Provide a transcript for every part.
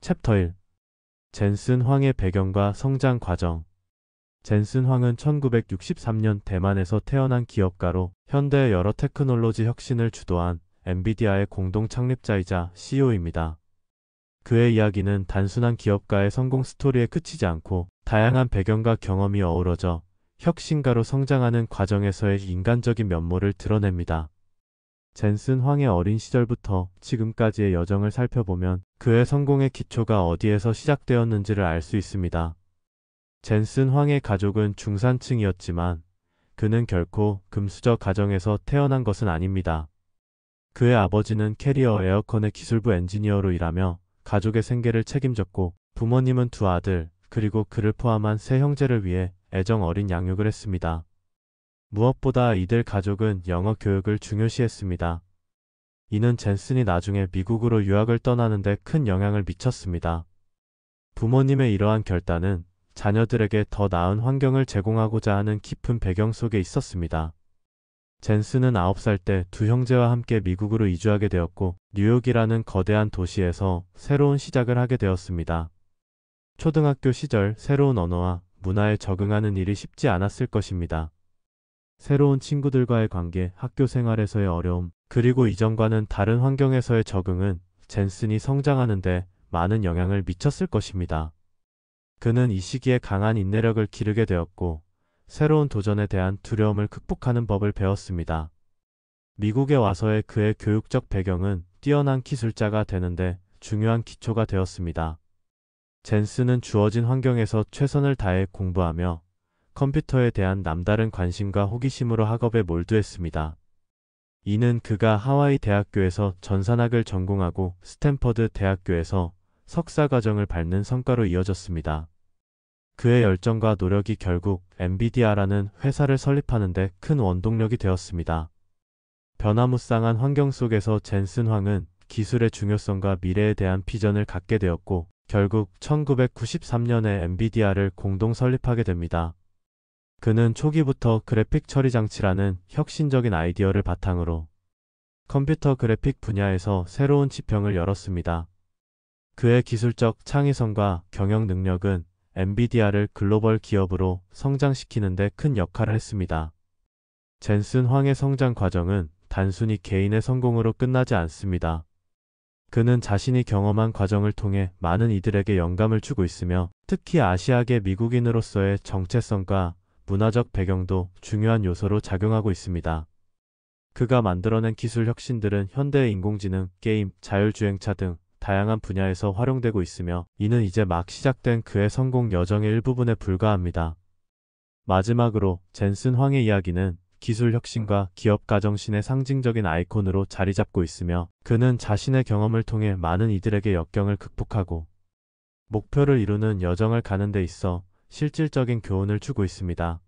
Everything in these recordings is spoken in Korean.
챕터 1. 젠슨 황의 배경과 성장 과정. 젠슨 황은 1963년 대만에서 태어난 기업가로 현대의 여러 테크놀로지 혁신을 주도한 엔비디아의 공동 창립자이자 CEO입니다. 그의 이야기는 단순한 기업가의 성공 스토리에 그치지 않고 다양한 배경과 경험이 어우러져 혁신가로 성장하는 과정에서의 인간적인 면모를 드러냅니다. 젠슨 황의 어린 시절부터 지금까지의 여정을 살펴보면 그의 성공의 기초가 어디에서 시작되었는지를 알 수 있습니다. 젠슨 황의 가족은 중산층이었지만 그는 결코 금수저 가정에서 태어난 것은 아닙니다. 그의 아버지는 캐리어 에어컨의 기술부 엔지니어로 일하며 가족의 생계를 책임졌고 부모님은 두 아들 그리고 그를 포함한 세 형제를 위해 애정 어린 양육을 했습니다. 무엇보다 이들 가족은 영어 교육을 중요시했습니다. 이는 젠슨이 나중에 미국으로 유학을 떠나는 데 큰 영향을 미쳤습니다. 부모님의 이러한 결단은 자녀들에게 더 나은 환경을 제공하고자 하는 깊은 배경 속에 있었습니다. 젠슨은 9살 때 두 형제와 함께 미국으로 이주하게 되었고 뉴욕이라는 거대한 도시에서 새로운 시작을 하게 되었습니다. 초등학교 시절 새로운 언어와 문화에 적응하는 일이 쉽지 않았을 것입니다. 새로운 친구들과의 관계, 학교 생활에서의 어려움, 그리고 이전과는 다른 환경에서의 적응은 젠슨이 성장하는 데 많은 영향을 미쳤을 것입니다. 그는 이 시기에 강한 인내력을 기르게 되었고 새로운 도전에 대한 두려움을 극복하는 법을 배웠습니다. 미국에 와서의 그의 교육적 배경은 뛰어난 기술자가 되는데 중요한 기초가 되었습니다. 젠슨은 주어진 환경에서 최선을 다해 공부하며 컴퓨터에 대한 남다른 관심과 호기심으로 학업에 몰두했습니다. 이는 그가 하와이 대학교에서 전산학을 전공하고 스탠퍼드 대학교에서 석사과정을 밟는 성과로 이어졌습니다. 그의 열정과 노력이 결국 엔비디아라는 회사를 설립하는 데 큰 원동력이 되었습니다. 변화무쌍한 환경 속에서 젠슨 황은 기술의 중요성과 미래에 대한 비전을 갖게 되었고 결국 1993년에 엔비디아를 공동 설립하게 됩니다. 그는 초기부터 그래픽 처리 장치라는 혁신적인 아이디어를 바탕으로 컴퓨터 그래픽 분야에서 새로운 지평을 열었습니다. 그의 기술적 창의성과 경영 능력은 엔비디아를 글로벌 기업으로 성장시키는 데 큰 역할을 했습니다. 젠슨 황의 성장 과정은 단순히 개인의 성공으로 끝나지 않습니다. 그는 자신이 경험한 과정을 통해 많은 이들에게 영감을 주고 있으며 특히 아시아계 미국인으로서의 정체성과 문화적 배경도 중요한 요소로 작용하고 있습니다. 그가 만들어낸 기술 혁신들은 현대의 인공지능, 게임, 자율주행차 등 다양한 분야에서 활용되고 있으며 이는 이제 막 시작된 그의 성공 여정의 일부분에 불과합니다. 마지막으로 젠슨 황의 이야기는 기술 혁신과 기업 가정신의 상징적인 아이콘으로 자리 잡고 있으며 그는 자신의 경험을 통해 많은 이들에게 역경을 극복하고 목표를 이루는 여정을 가는 데 있어 실질적인 교훈을 주고 있습니다.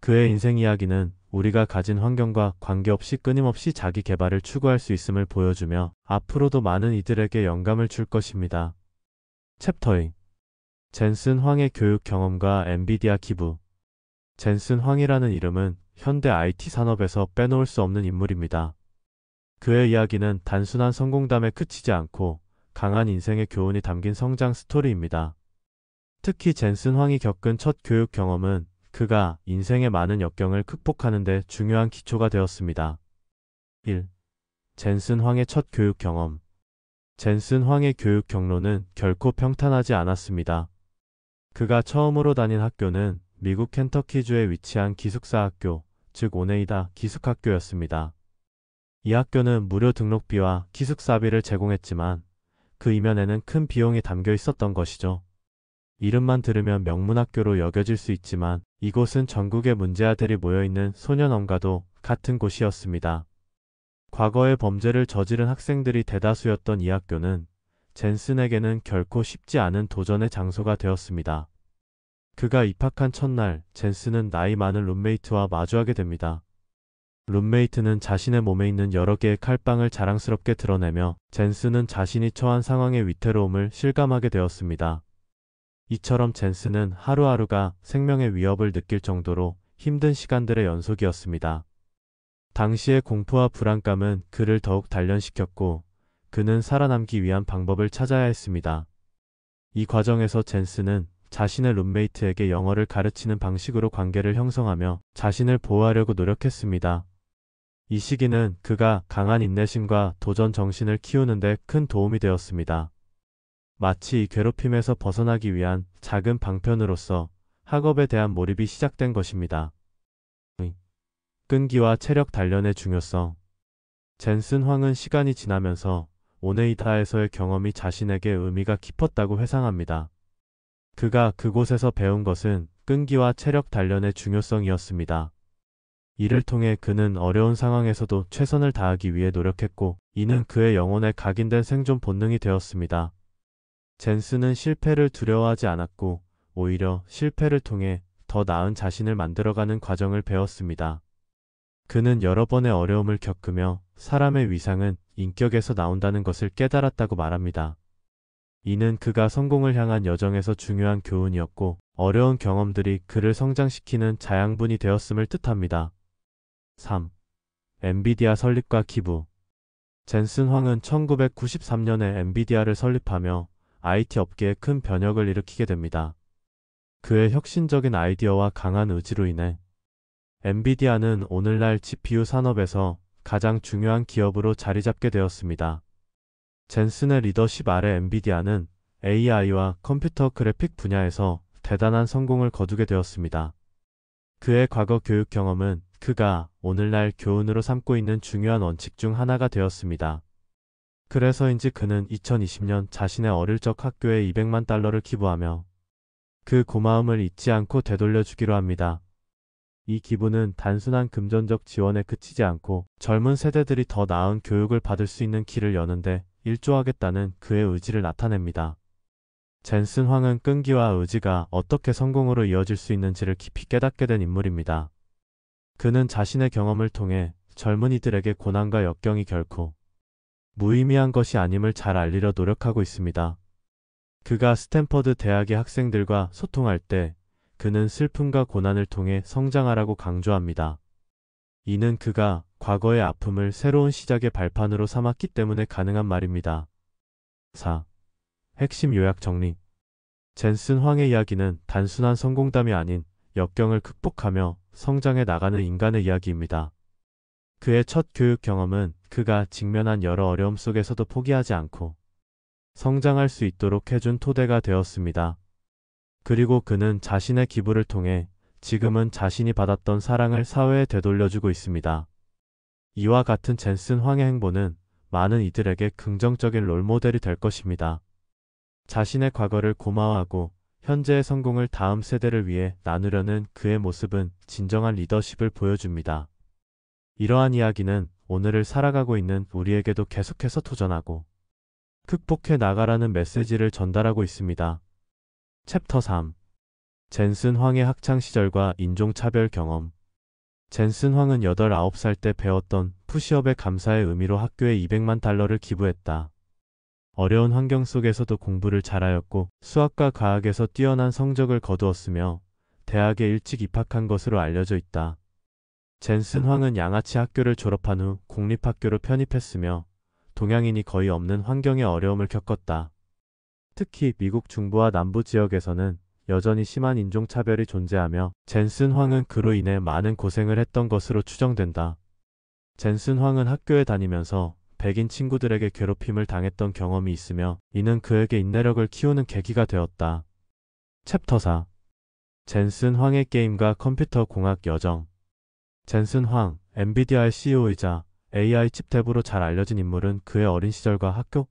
그의 인생 이야기는 우리가 가진 환경과 관계없이 끊임없이 자기 개발을 추구할 수 있음을 보여주며 앞으로도 많은 이들에게 영감을 줄 것입니다. 챕터 2. 젠슨 황의 교육 경험과 엔비디아 기부. 젠슨 황이라는 이름은 현대 IT 산업에서 빼놓을 수 없는 인물입니다. 그의 이야기는 단순한 성공담에 그치지 않고 강한 인생의 교훈이 담긴 성장 스토리입니다. 특히 젠슨 황이 겪은 첫 교육 경험은 그가 인생의 많은 역경을 극복하는 데 중요한 기초가 되었습니다. 1. 젠슨 황의 첫 교육 경험. 젠슨 황의 교육 경로는 결코 평탄하지 않았습니다. 그가 처음으로 다닌 학교는 미국 켄터키주에 위치한 기숙사 학교, 즉 오네이다 기숙학교였습니다. 이 학교는 무료 등록비와 기숙사비를 제공했지만 그 이면에는 큰 비용이 담겨 있었던 것이죠. 이름만 들으면 명문학교로 여겨질 수 있지만 이곳은 전국의 문제아들이 모여있는 소년원과도 같은 곳이었습니다. 과거에 범죄를 저지른 학생들이 대다수였던 이 학교는 젠슨에게는 결코 쉽지 않은 도전의 장소가 되었습니다. 그가 입학한 첫날 젠슨은 나이 많은 룸메이트와 마주하게 됩니다. 룸메이트는 자신의 몸에 있는 여러 개의 칼빵을 자랑스럽게 드러내며 젠슨은 자신이 처한 상황의 위태로움을 실감하게 되었습니다. 이처럼 젠슨은 하루하루가 생명의 위협을 느낄 정도로 힘든 시간들의 연속이었습니다. 당시의 공포와 불안감은 그를 더욱 단련시켰고 그는 살아남기 위한 방법을 찾아야 했습니다. 이 과정에서 젠슨은 자신의 룸메이트에게 영어를 가르치는 방식으로 관계를 형성하며 자신을 보호하려고 노력했습니다. 이 시기는 그가 강한 인내심과 도전 정신을 키우는 데 큰 도움이 되었습니다. 마치 이 괴롭힘에서 벗어나기 위한 작은 방편으로서 학업에 대한 몰입이 시작된 것입니다. 끈기와 체력 단련의 중요성. 젠슨 황은 시간이 지나면서 오네이다에서의 경험이 자신에게 의미가 깊었다고 회상합니다. 그가 그곳에서 배운 것은 끈기와 체력 단련의 중요성이었습니다. 이를 통해 그는 어려운 상황에서도 최선을 다하기 위해 노력했고, 이는 그의 영혼에 각인된 생존 본능이 되었습니다. 젠슨은 실패를 두려워하지 않았고, 오히려 실패를 통해 더 나은 자신을 만들어가는 과정을 배웠습니다. 그는 여러 번의 어려움을 겪으며 사람의 위상은 인격에서 나온다는 것을 깨달았다고 말합니다. 이는 그가 성공을 향한 여정에서 중요한 교훈이었고, 어려운 경험들이 그를 성장시키는 자양분이 되었음을 뜻합니다. 3. 엔비디아 설립과 기부. 젠슨 황은 1993년에 엔비디아를 설립하며 IT 업계에 큰 변혁을 일으키게 됩니다. 그의 혁신적인 아이디어와 강한 의지로 인해 엔비디아는 오늘날 GPU 산업에서 가장 중요한 기업으로 자리 잡게 되었습니다. 젠슨의 리더십 아래 엔비디아는 AI와 컴퓨터 그래픽 분야에서 대단한 성공을 거두게 되었습니다. 그의 과거 교육 경험은 그가 오늘날 교훈으로 삼고 있는 중요한 원칙 중 하나가 되었습니다. 그래서인지 그는 2020년 자신의 어릴 적 학교에 $200만 기부하며 그 고마움을 잊지 않고 되돌려주기로 합니다. 이 기부는 단순한 금전적 지원에 그치지 않고 젊은 세대들이 더 나은 교육을 받을 수 있는 길을 여는데 일조하겠다는 그의 의지를 나타냅니다. 젠슨 황은 끈기와 의지가 어떻게 성공으로 이어질 수 있는지를 깊이 깨닫게 된 인물입니다. 그는 자신의 경험을 통해 젊은이들에게 고난과 역경이 결코 무의미한 것이 아님을 잘 알리려 노력하고 있습니다. 그가 스탠퍼드 대학의 학생들과 소통할 때 그는 슬픔과 고난을 통해 성장하라고 강조합니다. 이는 그가 과거의 아픔을 새로운 시작의 발판으로 삼았기 때문에 가능한 말입니다. 4. 핵심 요약 정리. 젠슨 황의 이야기는 단순한 성공담이 아닌 역경을 극복하며 성장해 나가는 인간의 이야기입니다. 그의 첫 교육 경험은 그가 직면한 여러 어려움 속에서도 포기하지 않고 성장할 수 있도록 해준 토대가 되었습니다. 그리고 그는 자신의 기부를 통해 지금은 자신이 받았던 사랑을 사회에 되돌려주고 있습니다. 이와 같은 젠슨 황의 행보는 많은 이들에게 긍정적인 롤모델이 될 것입니다. 자신의 과거를 고마워하고 현재의 성공을 다음 세대를 위해 나누려는 그의 모습은 진정한 리더십을 보여줍니다. 이러한 이야기는 오늘을 살아가고 있는 우리에게도 계속해서 도전하고 극복해 나가라는 메시지를 전달하고 있습니다. 챕터 3. 젠슨 황의 학창시절과 인종차별 경험. 젠슨 황은 8, 9살 때 배웠던 푸시업의 감사의 의미로 학교에 $200만 기부했다. 어려운 환경 속에서도 공부를 잘하였고 수학과 과학에서 뛰어난 성적을 거두었으며 대학에 일찍 입학한 것으로 알려져 있다. 젠슨 황은 양아치 학교를 졸업한 후 공립학교로 편입했으며 동양인이 거의 없는 환경의 어려움을 겪었다. 특히 미국 중부와 남부 지역에서는 여전히 심한 인종차별이 존재하며 젠슨 황은 그로 인해 많은 고생을 했던 것으로 추정된다. 젠슨 황은 학교에 다니면서 백인 친구들에게 괴롭힘을 당했던 경험이 있으며 이는 그에게 인내력을 키우는 계기가 되었다. 챕터 4. 젠슨 황의 게임과 컴퓨터 공학 여정. 젠슨 황, 엔비디아의 CEO이자 AI 칩탭으로 잘 알려진 인물은 그의 어린 시절과 학교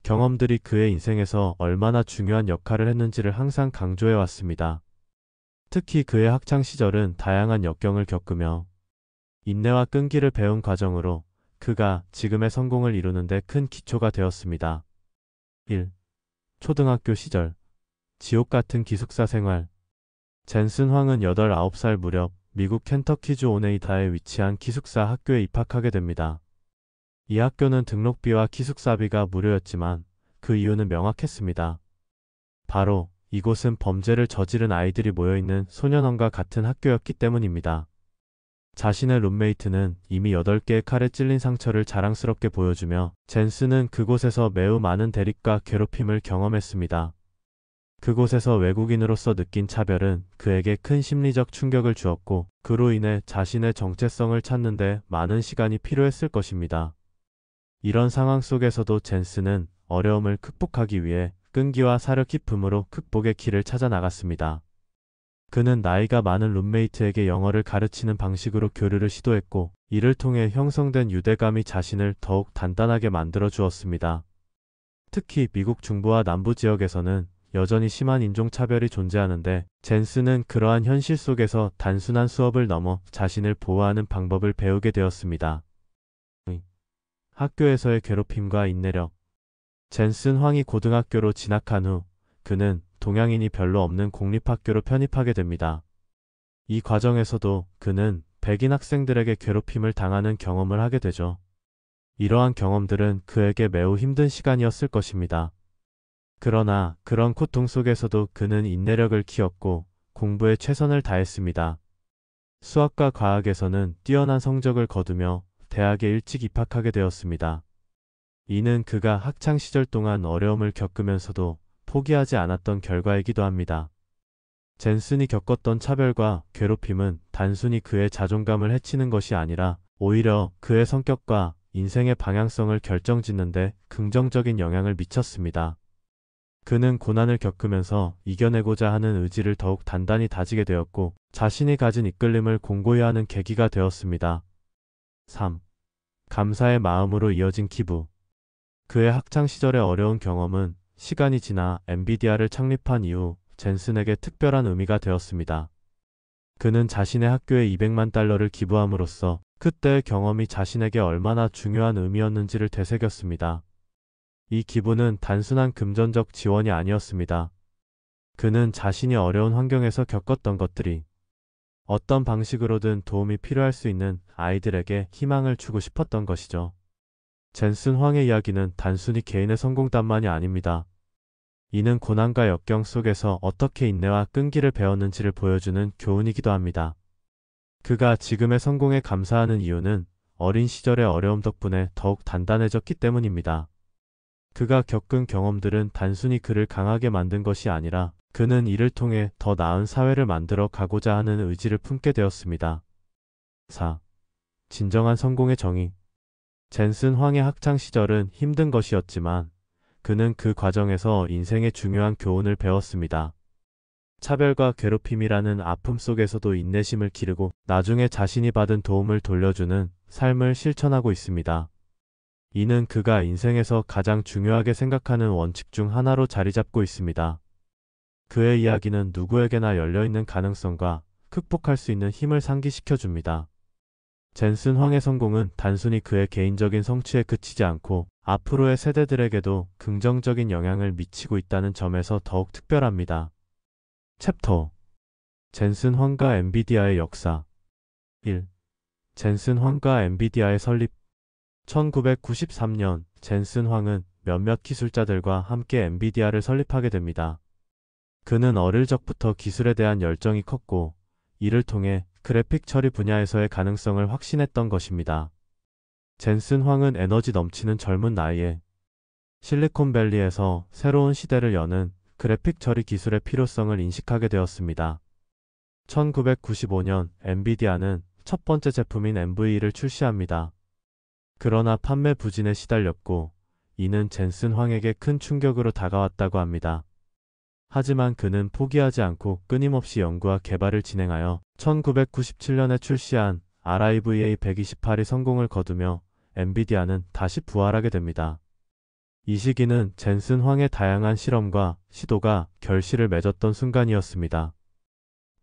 경험들이 그의 인생에서 얼마나 중요한 역할을 했는지를 항상 강조해 왔습니다. 특히 그의 학창 시절은 다양한 역경을 겪으며 인내와 끈기를 배운 과정으로 그가 지금의 성공을 이루는 데 큰 기초가 되었습니다. 1. 초등학교 시절 지옥 같은 기숙사 생활. 젠슨 황은 8, 9살 무렵 미국 켄터키주 오네이다에 위치한 기숙사 학교에 입학하게 됩니다. 이 학교는 등록비와 기숙사비가 무료였지만 그 이유는 명확했습니다. 바로 이곳은 범죄를 저지른 아이들이 모여있는 소년원과 같은 학교였기 때문입니다. 자신의 룸메이트는 이미 8개의 칼에 찔린 상처를 자랑스럽게 보여주며 젠슨은 그곳에서 매우 많은 대립과 괴롭힘을 경험했습니다. 그곳에서 외국인으로서 느낀 차별은 그에게 큰 심리적 충격을 주었고, 그로 인해 자신의 정체성을 찾는데 많은 시간이 필요했을 것입니다. 이런 상황 속에서도 젠슨은 어려움을 극복하기 위해 끈기와 사려 깊음으로 극복의 길을 찾아 나갔습니다. 그는 나이가 많은 룸메이트에게 영어를 가르치는 방식으로 교류를 시도했고, 이를 통해 형성된 유대감이 자신을 더욱 단단하게 만들어 주었습니다. 특히 미국 중부와 남부 지역에서는 여전히 심한 인종차별이 존재하는데, 젠슨은 그러한 현실 속에서 단순한 수업을 넘어 자신을 보호하는 방법을 배우게 되었습니다. 학교에서의 괴롭힘과 인내력. 젠슨 황이 고등학교로 진학한 후 그는 동양인이 별로 없는 공립학교로 편입하게 됩니다. 이 과정에서도 그는 백인 학생들에게 괴롭힘을 당하는 경험을 하게 되죠. 이러한 경험들은 그에게 매우 힘든 시간이었을 것입니다. 그러나 그런 고통 속에서도 그는 인내력을 키웠고 공부에 최선을 다했습니다. 수학과 과학에서는 뛰어난 성적을 거두며 대학에 일찍 입학하게 되었습니다. 이는 그가 학창시절 동안 어려움을 겪으면서도 포기하지 않았던 결과이기도 합니다. 젠슨이 겪었던 차별과 괴롭힘은 단순히 그의 자존감을 해치는 것이 아니라 오히려 그의 성격과 인생의 방향성을 결정짓는데 긍정적인 영향을 미쳤습니다. 그는 고난을 겪으면서 이겨내고자 하는 의지를 더욱 단단히 다지게 되었고, 자신이 가진 이끌림을 공고히 하는 계기가 되었습니다. 3. 감사의 마음으로 이어진 기부. 그의 학창시절의 어려운 경험은 시간이 지나 엔비디아를 창립한 이후 젠슨에게 특별한 의미가 되었습니다. 그는 자신의 학교에 200만 달러를 기부함으로써 그때의 경험이 자신에게 얼마나 중요한 의미였는지를 되새겼습니다. 이 기부는 단순한 금전적 지원이 아니었습니다. 그는 자신이 어려운 환경에서 겪었던 것들이 어떤 방식으로든 도움이 필요할 수 있는 아이들에게 희망을 주고 싶었던 것이죠. 젠슨 황의 이야기는 단순히 개인의 성공담만이 아닙니다. 이는 고난과 역경 속에서 어떻게 인내와 끈기를 배웠는지를 보여주는 교훈이기도 합니다. 그가 지금의 성공에 감사하는 이유는 어린 시절의 어려움 덕분에 더욱 단단해졌기 때문입니다. 그가 겪은 경험들은 단순히 그를 강하게 만든 것이 아니라 그는 이를 통해 더 나은 사회를 만들어 가고자 하는 의지를 품게 되었습니다. 4. 진정한 성공의 정의. 젠슨 황의 학창시절은 힘든 것이었지만 그는 그 과정에서 인생의 중요한 교훈을 배웠습니다. 차별과 괴롭힘이라는 아픔 속에서도 인내심을 기르고 나중에 자신이 받은 도움을 돌려주는 삶을 실천하고 있습니다. 이는 그가 인생에서 가장 중요하게 생각하는 원칙 중 하나로 자리 잡고 있습니다. 그의 이야기는 누구에게나 열려있는 가능성과 극복할 수 있는 힘을 상기시켜 줍니다. 젠슨 황의 성공은 단순히 그의 개인적인 성취에 그치지 않고 앞으로의 세대들에게도 긍정적인 영향을 미치고 있다는 점에서 더욱 특별합니다. 챕터 젠슨 황과 엔비디아의 역사. 1. 젠슨 황과 엔비디아의 설립. 1993년 젠슨 황은 몇몇 기술자들과 함께 엔비디아를 설립하게 됩니다. 그는 어릴 적부터 기술에 대한 열정이 컸고 이를 통해 그래픽 처리 분야에서의 가능성을 확신했던 것입니다. 젠슨 황은 에너지 넘치는 젊은 나이에 실리콘밸리에서 새로운 시대를 여는 그래픽 처리 기술의 필요성을 인식하게 되었습니다. 1995년 엔비디아는 첫 번째 제품인 NV를 출시합니다. 그러나 판매 부진에 시달렸고 이는 젠슨 황에게 큰 충격으로 다가왔다고 합니다. 하지만 그는 포기하지 않고 끊임없이 연구와 개발을 진행하여 1997년에 출시한 RIVA 128이 성공을 거두며 엔비디아는 다시 부활하게 됩니다. 이 시기는 젠슨 황의 다양한 실험과 시도가 결실을 맺었던 순간이었습니다.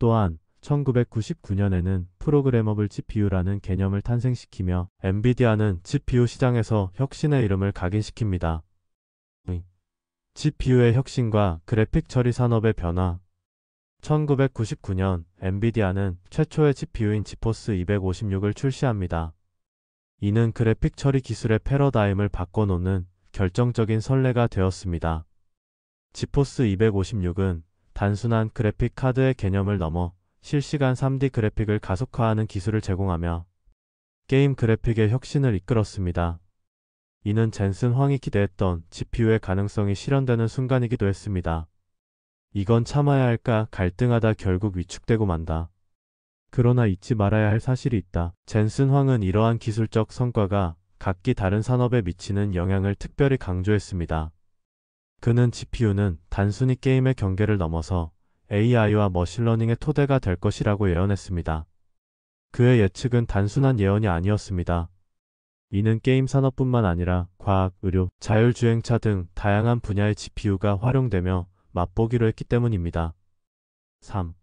또한 1999년에는 프로그래머블 GPU라는 개념을 탄생시키며 엔비디아는 GPU 시장에서 혁신의 이름을 각인시킵니다. GPU의 혁신과 그래픽 처리 산업의 변화. 1999년 엔비디아는 최초의 GPU인 지포스 256을 출시합니다. 이는 그래픽 처리 기술의 패러다임을 바꿔놓는 결정적인 선례가 되었습니다. 지포스 256은 단순한 그래픽 카드의 개념을 넘어 실시간 3D 그래픽을 가속화하는 기술을 제공하며 게임 그래픽의 혁신을 이끌었습니다. 이는 젠슨 황이 기대했던 GPU의 가능성이 실현되는 순간이기도 했습니다. 이건 참아야 할까 갈등하다 결국 위축되고 만다. 그러나 잊지 말아야 할 사실이 있다. 젠슨 황은 이러한 기술적 성과가 각기 다른 산업에 미치는 영향을 특별히 강조했습니다. 그는 GPU는 단순히 게임의 경계를 넘어서 AI와 머신러닝의 토대가 될 것이라고 예언했습니다. 그의 예측은 단순한 예언이 아니었습니다. 이는 게임 산업뿐만 아니라 과학, 의료, 자율주행차 등 다양한 분야의 GPU가 활용되며 맛보기로 했기 때문입니다. 3.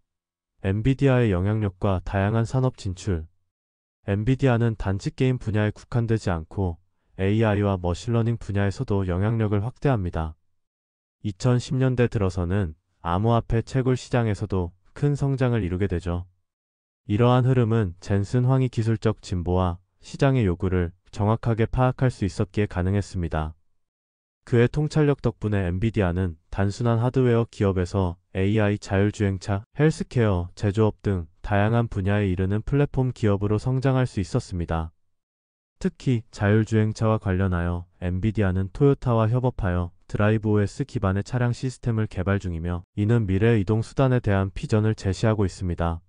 엔비디아의 영향력과 다양한 산업 진출. 엔비디아는 단지 게임 분야에 국한되지 않고 AI와 머신러닝 분야에서도 영향력을 확대합니다. 2010년대 들어서는 암호화폐 채굴 시장에서도 큰 성장을 이루게 되죠. 이러한 흐름은 젠슨 황이 기술적 진보와 시장의 요구를 정확하게 파악할 수 있었기에 가능했습니다. 그의 통찰력 덕분에 엔비디아는 단순한 하드웨어 기업에서 AI, 자율주행차, 헬스케어, 제조업 등 다양한 분야에 이르는 플랫폼 기업으로 성장할 수 있었습니다. 특히 자율주행차와 관련하여 엔비디아는 토요타와 협업하여 드라이브 OS 기반의 차량 시스템을 개발 중이며 이는 미래 이동 수단에 대한 비전을 제시하고 있습니다.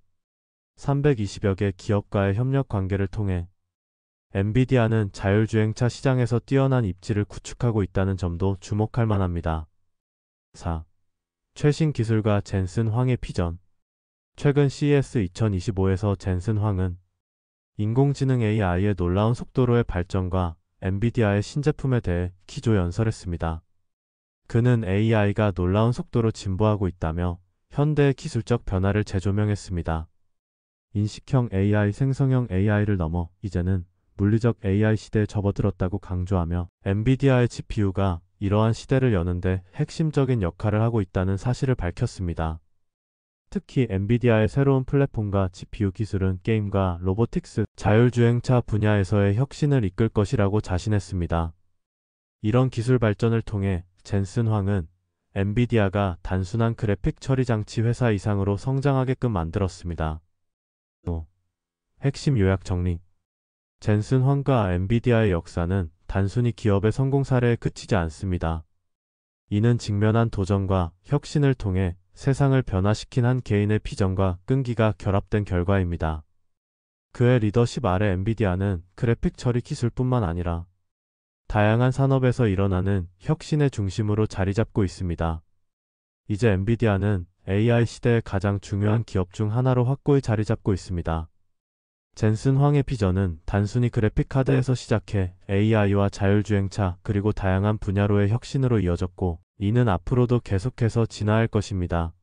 320여 개 기업과의 협력 관계를 통해 엔비디아는 자율주행차 시장에서 뛰어난 입지를 구축하고 있다는 점도 주목할 만합니다. 4. 최신 기술과 젠슨 황의 비전. 최근 CES 2025에서 젠슨 황은 인공지능 AI의 놀라운 속도로의 발전과 엔비디아의 신제품에 대해 기조연설했습니다. 그는 AI가 놀라운 속도로 진보하고 있다며 현대의 기술적 변화를 재조명했습니다. 인식형 AI, 생성형 AI를 넘어 이제는 물리적 AI 시대에 접어들었다고 강조하며 엔비디아의 GPU가 이러한 시대를 여는데 핵심적인 역할을 하고 있다는 사실을 밝혔습니다. 특히 엔비디아의 새로운 플랫폼과 GPU 기술은 게임과 로보틱스, 자율주행차 분야에서의 혁신을 이끌 것이라고 자신했습니다. 이런 기술 발전을 통해 젠슨 황은 엔비디아가 단순한 그래픽 처리 장치 회사 이상으로 성장하게끔 만들었습니다. 5. 핵심 요약 정리. 젠슨 황과 엔비디아의 역사는 단순히 기업의 성공 사례에 그치지 않습니다. 이는 직면한 도전과 혁신을 통해 세상을 변화시킨 한 개인의 비전과 끈기가 결합된 결과입니다. 그의 리더십 아래 엔비디아는 그래픽 처리 기술뿐만 아니라 다양한 산업에서 일어나는 혁신의 중심으로 자리 잡고 있습니다. 이제 엔비디아는 AI 시대의 가장 중요한 기업 중 하나로 확고히 자리 잡고 있습니다. 젠슨 황의 비전은 단순히 그래픽 카드에서 시작해 AI와 자율주행차 그리고 다양한 분야로의 혁신으로 이어졌고 이는 앞으로도 계속해서 진화할 것입니다.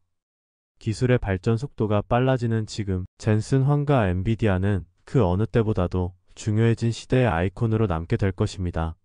기술의 발전 속도가 빨라지는 지금 젠슨 황과 엔비디아는 그 어느 때보다도 중요해진 시대의 아이콘으로 남게 될 것입니다.